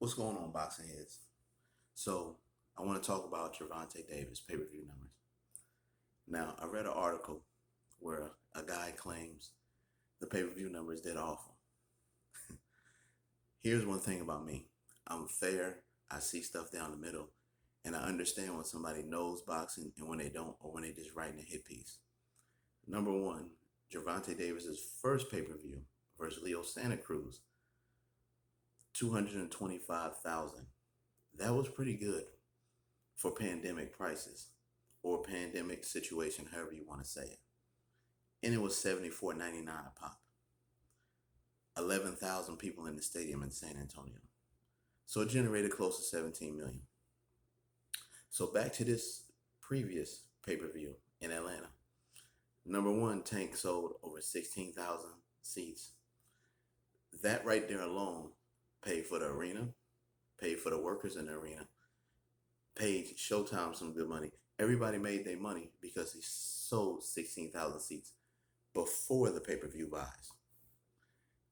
What's going on, boxing heads? So, I want to talk about Gervonta Davis pay-per-view numbers. Now, I read an article where a guy claims the pay-per-view numbers did awful. Here's one thing about me. I'm fair. I see stuff down the middle, and I understand when somebody knows boxing and when they don't, or when they just writing a hit piece. Number one, Gervonta Davis's first pay-per-view versus Leo Santa Cruz, 225,000. That was pretty good for pandemic prices or pandemic situation, however you want to say it. And it was $74.99 a pop. 11,000 people in the stadium in San Antonio. So it generated close to 17 million. So back to this previous pay-per-view in Atlanta. Number one, Tank sold over 16,000 seats. That right there alone paid for the arena, paid for the workers in the arena, paid Showtime some good money. Everybody made their money because he sold 16,000 seats before the pay-per-view buys.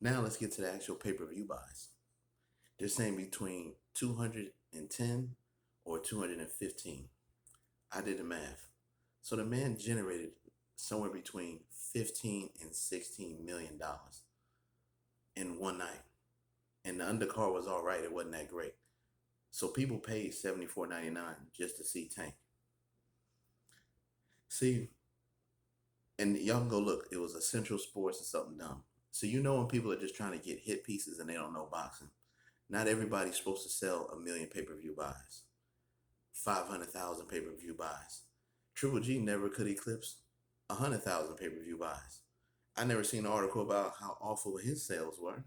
Now let's get to the actual pay-per-view buys. They're saying between 210 or 215. I did the math. So the man generated somewhere between 15 and 16 million dollars in one night. And the undercard was all right. It wasn't that great. So people paid $74.99 just to see Tank. See, and y'all can go look. It was a Central Sports or something dumb. So you know when people are just trying to get hit pieces and they don't know boxing. Not everybody's supposed to sell a million pay-per-view buys, 500,000 pay-per-view buys. Triple G never could eclipse 100,000 pay-per-view buys. I never seen an article about how awful his sales were.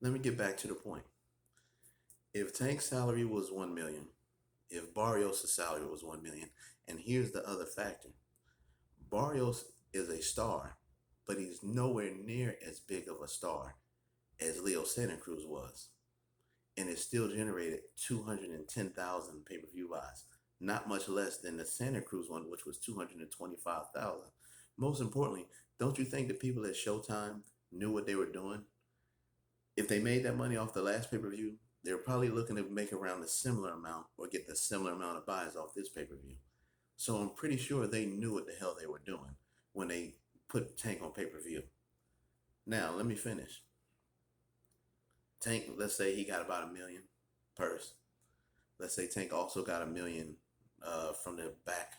Let me get back to the point. If Tank's salary was 1 million, if Barrios' salary was 1 million, and here's the other factor. Barrios is a star, but he's nowhere near as big of a star as Leo Santa Cruz was. And it still generated 210,000 pay-per-view buys, not much less than the Santa Cruz one, which was 225,000. Most importantly, don't you think the people at Showtime knew what they were doing? If they made that money off the last pay-per-view, they were probably looking to make around a similar amount or get the similar amount of buys off this pay-per-view. So I'm pretty sure they knew what the hell they were doing when they put Tank on pay-per-view. Now, let me finish. Tank, let's say he got about $1 million purse. Let's say Tank also got $1 million from the back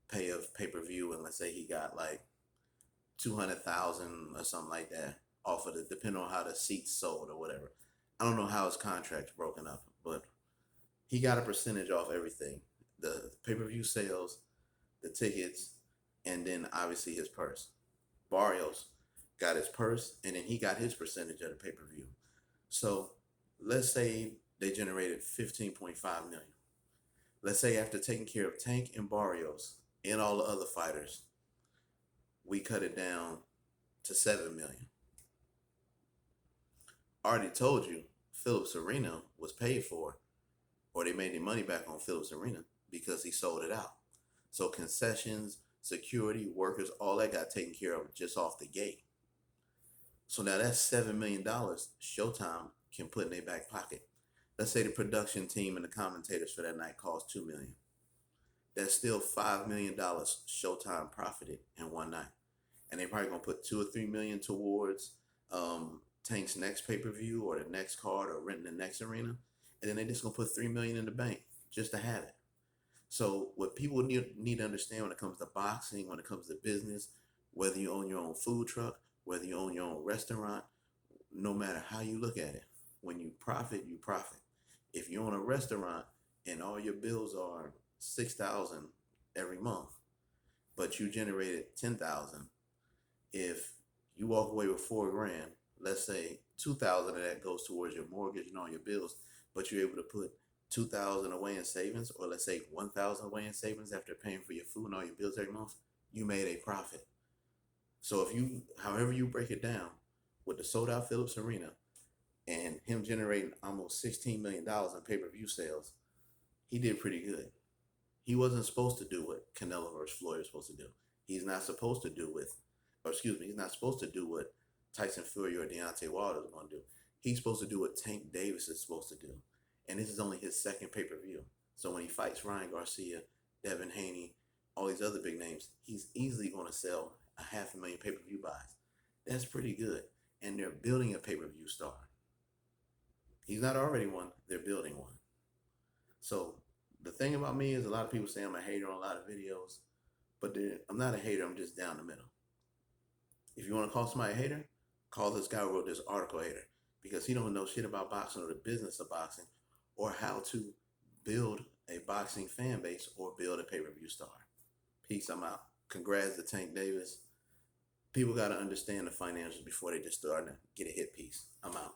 pay of pay-per-view, and let's say he got like 200,000 or something like that off of it, depending on how the seats sold or whatever. I don't know how his contract's broken up, but he got a percentage off everything. The pay-per-view sales, the tickets, and then obviously his purse. Barrios got his purse, and then he got his percentage of the pay-per-view. So let's say they generated 15.5 million. Let's say after taking care of Tank and Barrios and all the other fighters, we cut it down to 7 million. I already told you Phillips Arena was paid for, or they made their money back on Phillips Arena because he sold it out. So concessions, security, workers, all that got taken care of just off the gate. So now that's $7 million Showtime can put in their back pocket. Let's say the production team and the commentators for that night cost $2 million. That's still $5 million Showtime profited in one night. And they're probably gonna put 2 or 3 million towards Tank's next pay-per-view or the next card or renting the next arena. And then they're just gonna put 3 million in the bank just to have it. So what people need to understand when it comes to boxing, when it comes to business, whether you own your own food truck, whether you own your own restaurant, no matter how you look at it, when you profit, you profit. If you own a restaurant and all your bills are 6,000 every month, but you generated 10,000, if you walk away with 4 grand, let's say 2,000 of that goes towards your mortgage and all your bills, but you're able to put 2,000 away in savings, or let's say 1,000 away in savings after paying for your food and all your bills every month, you made a profit. So if you, however you break it down, with the sold out Phillips Arena and him generating almost $16 million in pay-per-view sales, he did pretty good. He wasn't supposed to do what Canelo versus Floyd was supposed to do. He's not supposed to do what Tyson Fury or Deontay Wilder is going to do. He's supposed to do what Tank Davis is supposed to do. And this is only his second pay-per-view. So when he fights Ryan Garcia, Devin Haney, all these other big names, he's easily going to sell 500,000 pay-per-view buys. That's pretty good. And they're building a pay-per-view star. He's not already one, they're building one. So the thing about me is a lot of people say I'm a hater on a lot of videos, but I'm not a hater, I'm just down the middle. If you want to call somebody a hater, call this guy who wrote this article a hater, because he don't know shit about boxing or the business of boxing or how to build a boxing fan base or build a pay-per-view star. Peace, I'm out. Congrats to Tank Davis. People got to understand the financials before they just start to get a hit piece. I'm out.